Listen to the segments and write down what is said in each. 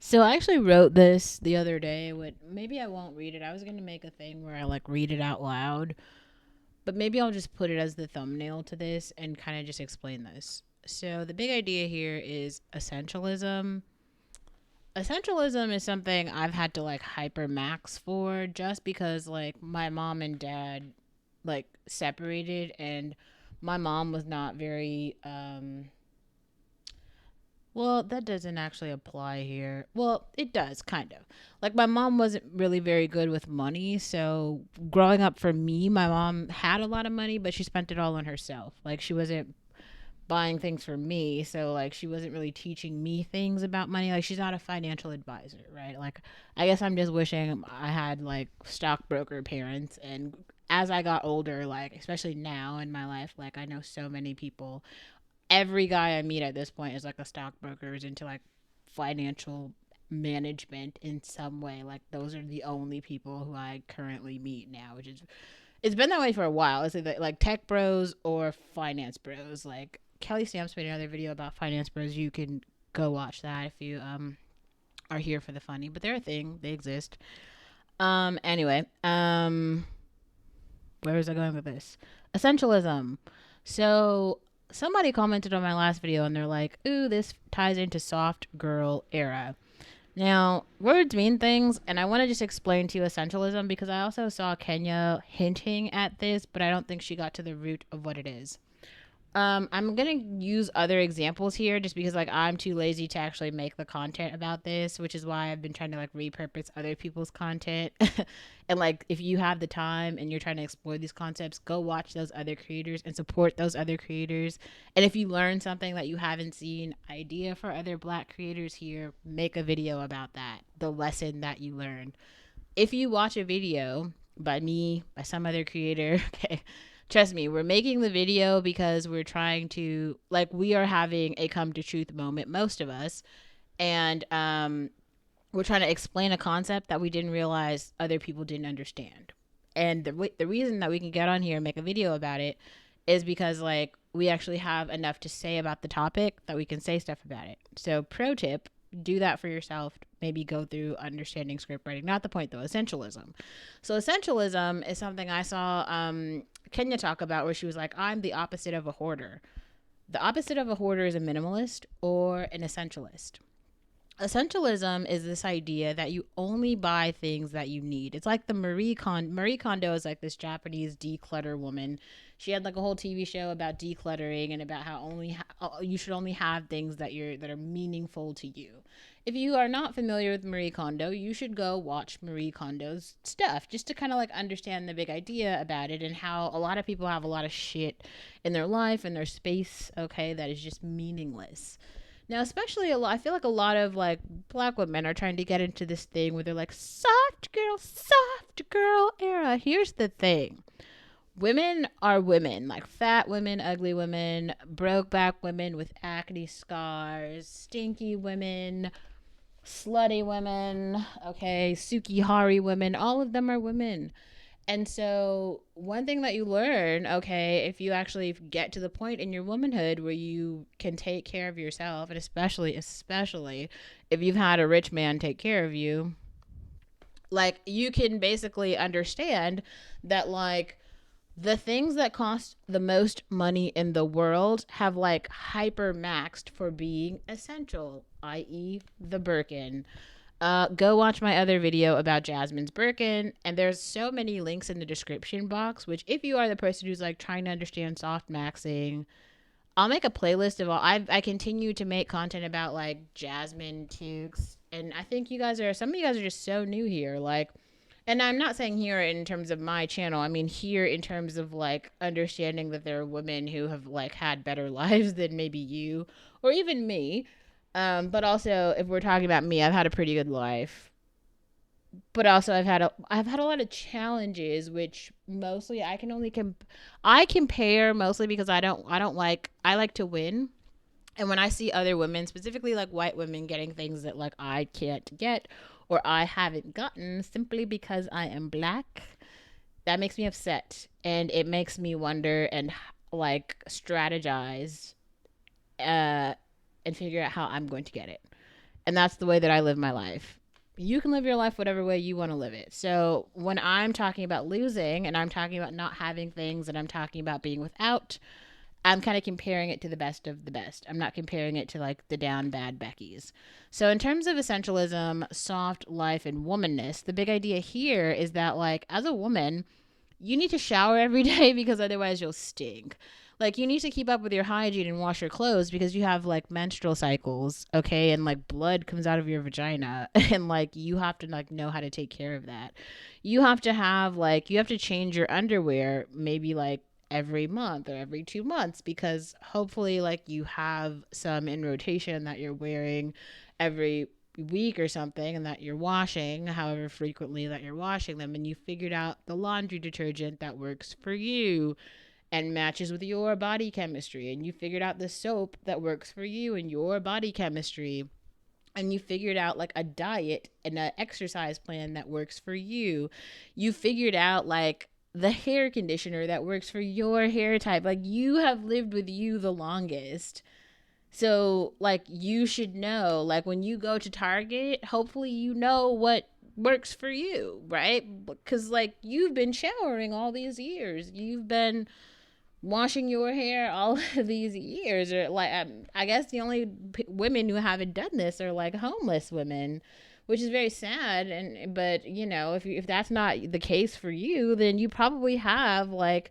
So I actually wrote this the other day. Maybe I won't read it. I was gonna make a thing where I like read it out loud, but maybe I'll just put it as the thumbnail to this and kind of just explain this. So the big idea here is essentialism. Essentialism is something I've had to like hyper max for just because like my mom and dad like separated, and my mom was not very well, that doesn't actually apply here. Well, it does, kind of. Like, my mom wasn't really very good with money. So, growing up for me, my mom had a lot of money, but she spent it all on herself. Like, she wasn't buying things for me. So, like, she wasn't really teaching me things about money. Like, she's not a financial advisor, right? Like, I guess I'm just wishing I had, like, stockbroker parents. And as I got older, like, especially now in my life, like, I know so many people, every guy I meet at this point is like a stockbroker, is into like financial management in some way. Like those are the only people who I currently meet now, which is it's been that way for a while. It's either like tech bros or finance bros. Like Kelly Stamps made another video about finance bros. You can go watch that if you are here for the funny. But they're a thing. They exist. Anyway, where was I going with this? Essentialism. So somebody commented on my last video and they're like, ooh, this ties into soft girl era. Now, words mean things, and I want to just explain to you essentialism because I also saw Kenya hinting at this, but I don't think she got to the root of what it is. I'm gonna use other examples here just because like I'm too lazy to actually make the content about this, which is why I've been trying to like repurpose other people's content. And like if you have the time and you're trying to explore these concepts, go watch those other creators and support those other creators. And if you learn something that you haven't seen, idea for other black creators here, make a video about that. The lesson that you learned. If you watch a video by me, by some other creator, okay, trust me, we're making the video because we're trying to, like, we are having a come to truth moment, most of us. And we're trying to explain a concept that we didn't realize other people didn't understand. And the reason that we can get on here and make a video about it is because, like, we actually have enough to say about the topic that we can say stuff about it. So, pro tip, do that for yourself. Maybe go through understanding script writing. Not the point though. Essentialism. So essentialism is something I saw Kenya talk about, where she was like, "I'm the opposite of a hoarder." The opposite of a hoarder is a minimalist or an essentialist. Essentialism is this idea that you only buy things that you need. It's like the Marie Kondo is like this Japanese declutter woman. She had like a whole TV show about decluttering and about how you should only have things that are meaningful to you. If you are not familiar with Marie Kondo, you should go watch Marie Kondo's stuff just to kind of like understand the big idea about it and how a lot of people have a lot of shit in their life and their space, okay, that is just meaningless. Now, especially I feel like a lot of like black women are trying to get into this thing where they're like soft girl era. Here's the thing. Women are women, like fat women, ugly women, broke back women with acne scars, stinky women, slutty women, okay, Sukihari women, all of them are women. And so, one thing that you learn, okay, if you actually get to the point in your womanhood where you can take care of yourself, and especially if you've had a rich man take care of you, like you can basically understand that, like, the things that cost the most money in the world have like hyper maxed for being essential, i.e., the Birkin. Go watch my other video about Jasmine's Birkin, and there's so many links in the description box. Which, if you are the person who's like trying to understand soft maxing, I'll make a playlist of all. I continue to make content about like Jasmine toques, and I think some of you guys are just so new here. Like, and I'm not saying here in terms of my channel. I mean here in terms of like understanding that there are women who have like had better lives than maybe you or even me. But also, if we're talking about me, I've had a pretty good life. But also, I've had a lot of challenges, which mostly I compare mostly because I like to win. And when I see other women, specifically like white women, getting things that like I can't get or I haven't gotten simply because I am black, that makes me upset, and it makes me wonder and like strategize uh and figure out how I'm going to get it. And that's the way that I live my life. You can live your life whatever way you want to live it. So when I'm talking about losing and I'm talking about not having things and I'm talking about being without, I'm kind of comparing it to the best of the best. I'm not comparing it to like the down bad Beckys. So in terms of essentialism, soft life, and womanness, the big idea here is that like as a woman, you need to shower every day because otherwise you'll stink. Like you need to keep up with your hygiene and wash your clothes because you have like menstrual cycles, okay, and like blood comes out of your vagina and like you have to like know how to take care of that. You have to change your underwear maybe like every month or every 2 months because hopefully like you have some in rotation that you're wearing every week or something and that you're washing however frequently that you're washing them, and you figured out the laundry detergent that works for you and matches with your body chemistry, and you figured out the soap that works for you and your body chemistry, and you figured out like a diet and an exercise plan that works for you. You figured out like the hair conditioner that works for your hair type. Like you have lived with you the longest. So, like, you should know, like, when you go to Target, hopefully you know what works for you, right? Because, like, you've been showering all these years. You've been washing your hair all of these years. Or, like, I guess the only women who haven't done this are, like, homeless women, which is very sad. But, you know, if that's not the case for you, then you probably have, like,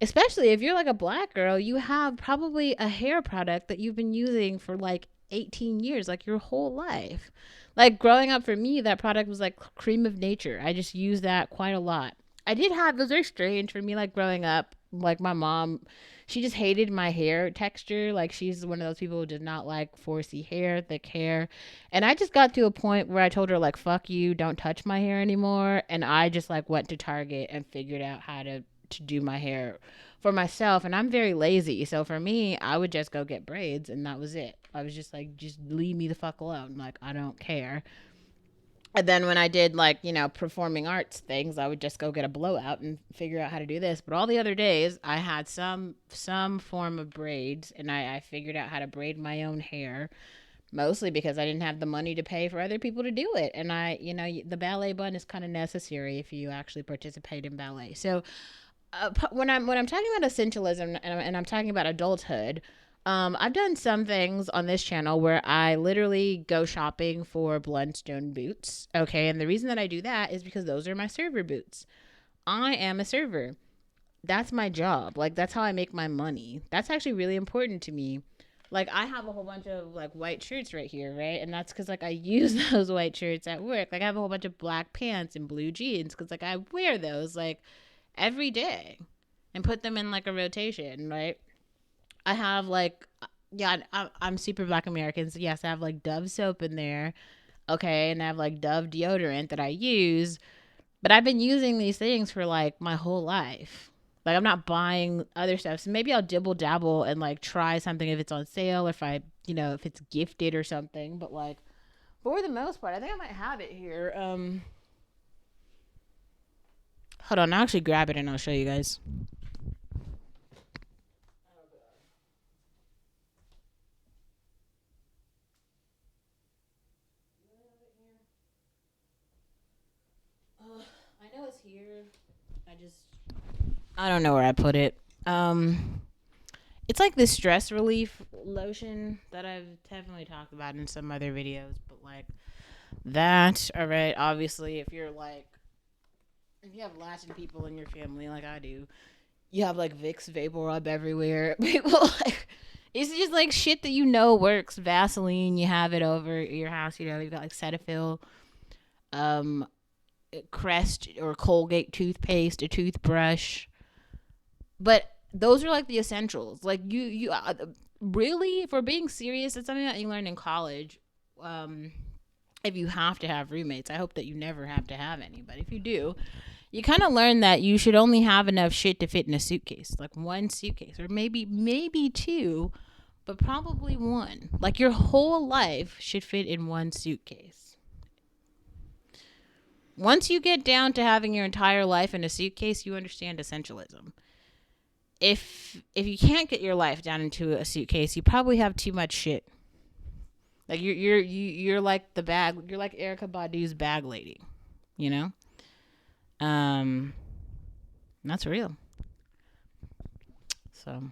especially if you're like a black girl, you have probably a hair product that you've been using for like 18 years, like your whole life. Like growing up for me, that product was like cream of nature. I just used that quite a lot. It was very strange for me, like growing up. Like my mom, she just hated my hair texture. Like she's one of those people who did not like 4C hair, thick hair. And I just got to a point where I told her like, fuck you, don't touch my hair anymore. And I just like went to Target and figured out how to do my hair for myself. And I'm very lazy, so for me I would just go get braids and that was it. I was just like, just leave me the fuck alone, like I don't care. And then when I did like, you know, performing arts things, I would just go get a blowout and figure out how to do this. But all the other days I had some form of braids, and I figured out how to braid my own hair, mostly because I didn't have the money to pay for other people to do it. And I, you know, the ballet bun is kind of necessary if you actually participate in ballet. So when I'm talking about essentialism and I'm talking about adulthood, I've done some things on this channel where I literally go shopping for Blundstone boots. Okay, and the reason that I do that is because those are my server boots. I am a server. That's my job. Like that's how I make my money. That's actually really important to me. Like I have a whole bunch of like white shirts right here, right? And that's because like I use those white shirts at work. Like I have a whole bunch of black pants and blue jeans because like I wear those like every day and put them in like a rotation, right? I have like, yeah, I'm super black American. So yes, I have like Dove soap in there. Okay. And I have like Dove deodorant that I use. But I've been using these things for like my whole life. Like I'm not buying other stuff. So maybe I'll dibble dabble and like try something if it's on sale, or if I, you know, if it's gifted or something. But like for the most part, I think I might have it here. Hold on, I'll actually grab it and I'll show you guys. I know it's here. I just I don't know where I put it. Um, it's like this stress relief lotion that I've definitely talked about in some other videos, but like that. All right, obviously, if you have Latin people in your family like I do, you have like Vicks Vapor Rub everywhere. People like it's just like shit that you know works. Vaseline, you have it over your house. You know, you've got like Cetaphil, um, Crest or Colgate toothpaste, a toothbrush. But those are like the essentials. Like really, if we're being serious, it's something that you learn in college. Um, if you have to have roommates, I hope that you never have to have any. But if you do, you kind of learn that you should only have enough shit to fit in a suitcase, like one suitcase, or maybe two, but probably one. Like your whole life should fit in one suitcase. Once you get down to having your entire life in a suitcase, you understand essentialism. If you can't get your life down into a suitcase, you probably have too much shit. Like you're like the bag. You're like Erica Badu's bag lady. You know. Um, that's real. So